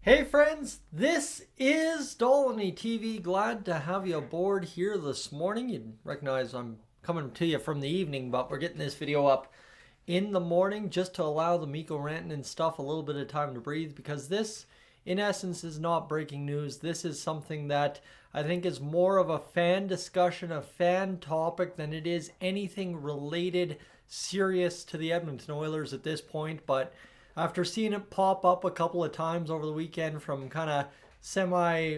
Hey friends, this is Dolynny TV. Glad to have you aboard here this morning. You recognize I'm coming to you from the evening, but we're getting this video up in the morning just to allow the Miko ranting and stuff a little bit of time to breathe, because this in essence is not breaking news. This is something that I think is more of a fan discussion, a fan topic, than it is anything related serious to the Edmonton Oilers at this point. But after seeing it pop up a couple of times over the weekend from kind of semi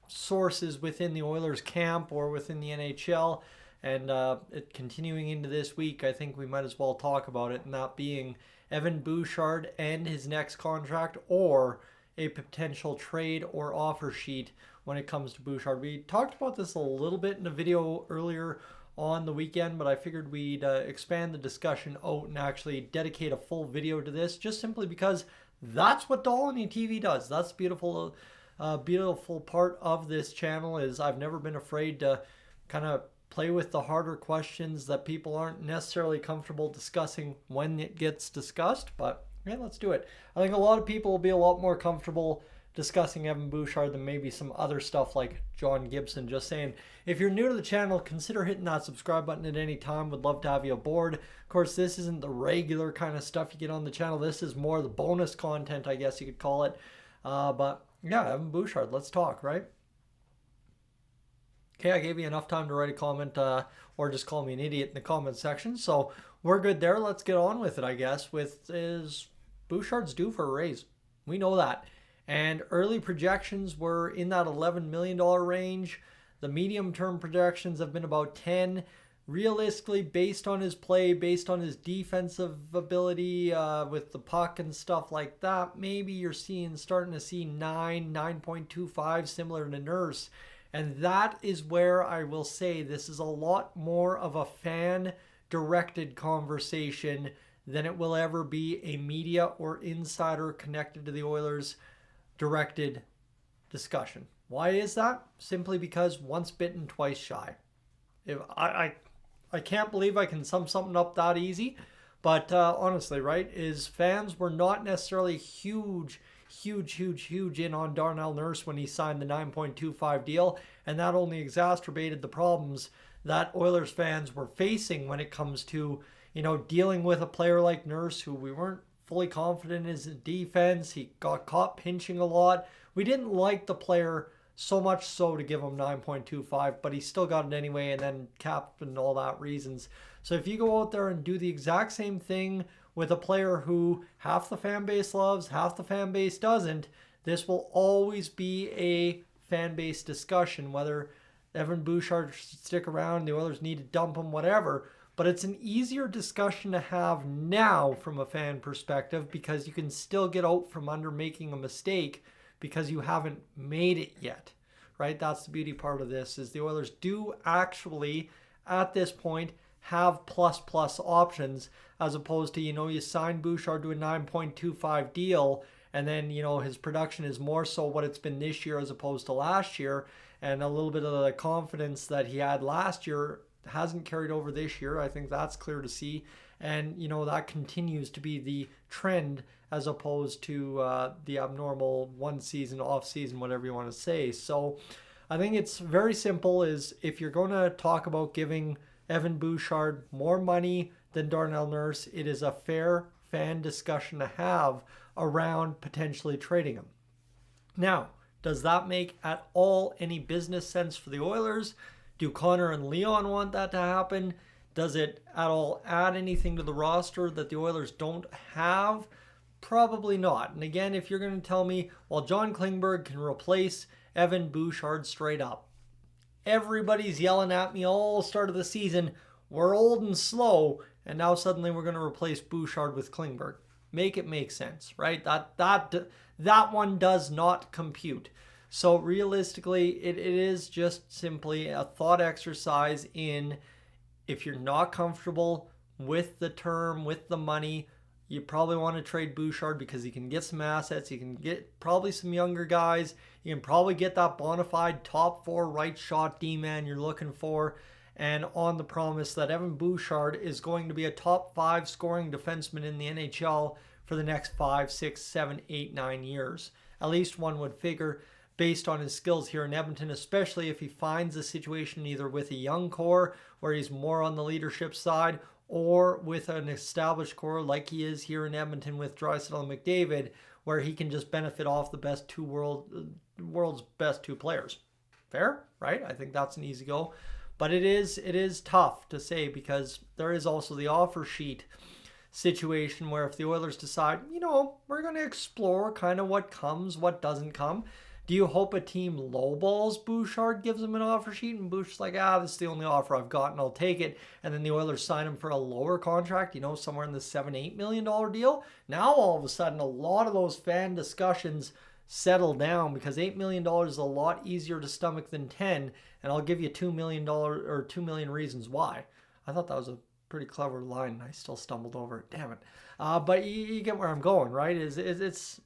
sources within the Oilers camp or within the NHL, and it continuing into this week, I think we might as well talk about it, and that being Evan Bouchard and his next contract, or a potential trade or offer sheet when it comes to Bouchard. We talked about this a little bit in a video earlier on the weekend, but I figured we'd expand the discussion out and actually dedicate a full video to this, just simply because that's what Dolynny TV does. That's the beautiful part of this channel, is I've never been afraid to kind of play with the harder questions that people aren't necessarily comfortable discussing when it gets discussed. But yeah, let's do it. I think a lot of people will be a lot more comfortable discussing Evan Bouchard than maybe some other stuff like John Gibson. Just saying, if you're new to the channel, consider hitting that subscribe button at any time. Would love to have you aboard. Of course, this isn't the regular kind of stuff you get on the channel. This is more the bonus content, I guess you could call it. But yeah, Evan Bouchard, let's talk, right? Okay, I gave you enough time to write a comment or just call me an idiot in the comment section. So we're good there. Let's get on with it, I guess. Bouchard's due for a raise. We know that. And early projections were in that $11 million range. The medium-term projections have been about 10. Realistically, based on his play, based on his defensive ability with the puck and stuff like that, maybe you're starting to see 9.25, similar to Nurse. And that is where I will say this is a lot more of a fan-directed conversation than it will ever be a media or insider connected to the Oilers directed discussion. Why is that? Simply because once bitten, twice shy. I can't believe I can sum something up that easy, but honestly, right, is fans were not necessarily huge in on Darnell Nurse when he signed the 9.25 deal, and that only exacerbated the problems that Oilers fans were facing when it comes to, dealing with a player like Nurse, who we weren't fully confident in his defense. He got caught pinching a lot. We didn't like the player so much so to give him 9.25, but he still got it anyway, and then capped and all that reasons. So if you go out there and do the exact same thing with a player who half the fan base loves, half the fan base doesn't, this will always be a fan base discussion, whether Evan Bouchard should stick around, the Oilers need to dump him, whatever. But it's an easier discussion to have now from a fan perspective, because you can still get out from under making a mistake because you haven't made it yet, right? That's the beauty part of this, is the Oilers do actually, at this point, have plus options, as opposed to, you sign Bouchard to a 9.25 deal, and then, his production is more so what it's been this year as opposed to last year, and a little bit of the confidence that he had last year hasn't carried over this year. I think that's clear to see, and that continues to be the trend as opposed to the abnormal one season, off season, whatever you want to say. So I think it's very simple, is if you're going to talk about giving Evan Bouchard more money than Darnell Nurse, it is a fair fan discussion to have around potentially trading him. Now, does that make at all any business sense for the Oilers? Do Connor and Leon want that to happen? Does it at all add anything to the roster that the Oilers don't have? Probably not. And again, if you're going to tell me, well, John Klingberg can replace Evan Bouchard straight up. Everybody's yelling at me all start of the season, we're old and slow, and now suddenly we're going to replace Bouchard with Klingberg. Make it make sense, right? That one does not compute. So realistically, it is just simply a thought exercise in, if you're not comfortable with the term, with the money, you probably want to trade Bouchard because he can get some assets. You can get probably some younger guys. You can probably get that bona fide top 4 right shot D-man you're looking for. And on the promise that Evan Bouchard is going to be a top 5 scoring defenseman in the NHL for the next 5, 6, 7, 8, 9 years. At least one would figure, based on his skills here in Edmonton, especially if he finds a situation either with a young core where he's more on the leadership side, or with an established core like he is here in Edmonton with Draisaitl and McDavid, where he can just benefit off the world's best two players. Fair, right? I think that's an easy go. But it is tough to say, because there is also the offer sheet situation where if the Oilers decide, we're going to explore kind of what comes, what doesn't come. Do you hope a team lowballs Bouchard, gives him an offer sheet, and Bouchard's like, this is the only offer I've got and I'll take it, and then the Oilers sign him for a lower contract, somewhere in the $7-8 million deal? Now all of a sudden a lot of those fan discussions settle down, because $8 million is a lot easier to stomach than 10, and I'll give you $2 million or 2 million reasons why. I thought that was a pretty clever line, and I still stumbled over it. Damn it. But you get where I'm going, right? It's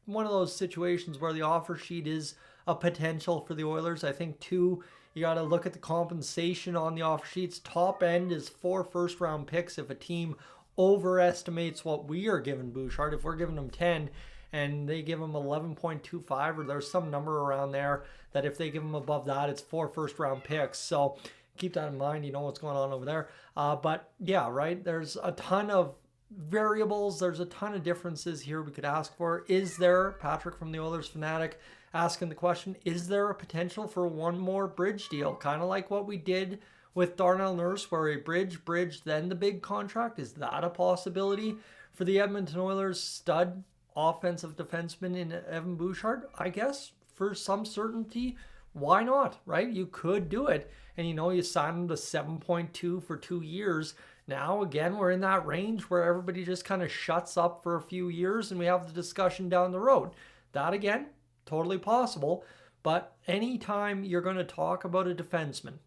one of those situations where the offer sheet is a potential for the Oilers. I think, too, you got to look at the compensation on the offer sheets. Top end is 4 first-round picks if a team overestimates what we are giving Bouchard. If we're giving them 10 and they give him 11.25, or there's some number around there that if they give him above that, it's 4 first-round picks. So keep that in mind. You know what's going on over there. But yeah, right, there's a ton of variables. There's a ton of differences here we could ask for. Is there, Patrick from the Oilers Fanatic asking the question, is there a potential for one more bridge deal? Kind of like what we did with Darnell Nurse, where a bridge, then the big contract. Is that a possibility for the Edmonton Oilers stud offensive defenseman in Evan Bouchard? I guess for some certainty, why not, right? You could do it. And you sign him to 7.2 for 2 years. Now, again, we're in that range where everybody just kind of shuts up for a few years and we have the discussion down the road. That, again, totally possible. But anytime you're going to talk about a defenseman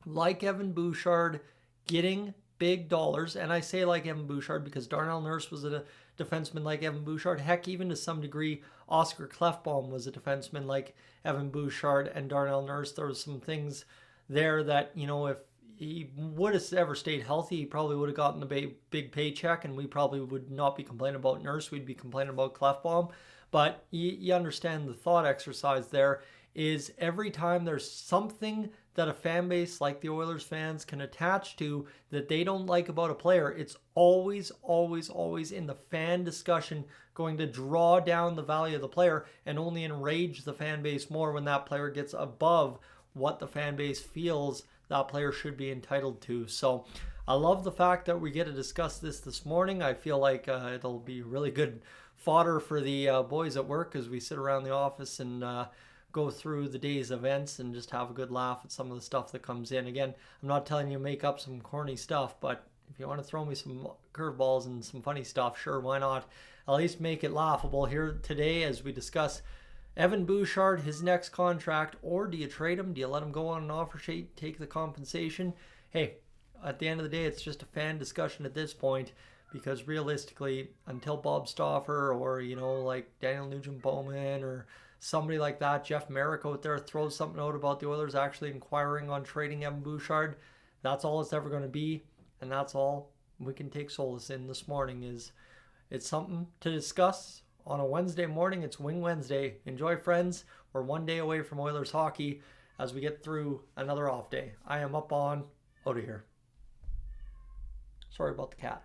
like Evan Bouchard getting big dollars, and I say like Evan Bouchard because Darnell Nurse was a defenseman like Evan Bouchard. Heck, even to some degree, Oscar Klefbom was a defenseman like Evan Bouchard and Darnell Nurse. There was some things there that, if he would have ever stayed healthy, he probably would have gotten a big paycheck, and we probably would not be complaining about Nurse. We'd be complaining about Klefbom. But you understand the thought exercise there is every time there's something that a fan base like the Oilers fans can attach to that they don't like about a player, it's always, always, always in the fan discussion going to draw down the value of the player and only enrage the fan base more when that player gets above what the fan base feels that player should be entitled to. So I love the fact that we get to discuss this morning. I feel like it'll be really good fodder for the boys at work as we sit around the office and go through the day's events and just have a good laugh at some of the stuff that comes in. Again, I'm not telling you to make up some corny stuff, but if you want to throw me some curveballs and some funny stuff, sure, why not? At least make it laughable here today as we discuss Evan Bouchard, his next contract, or do you trade him? Do you let him go on an offer sheet, take the compensation? Hey, at the end of the day, it's just a fan discussion at this point, because realistically, until Bob Stauffer or, like Daniel Nugent-Bowman or somebody like that, Jeff Merrick out there throws something out about the Oilers actually inquiring on trading Evan Bouchard, that's all it's ever going to be, and that's all we can take solace in this morning. Is it's something to discuss on a Wednesday morning. It's Wing Wednesday. Enjoy, friends. We're one day away from Oilers hockey as we get through another off day. I am up on out of here. Sorry about the cat.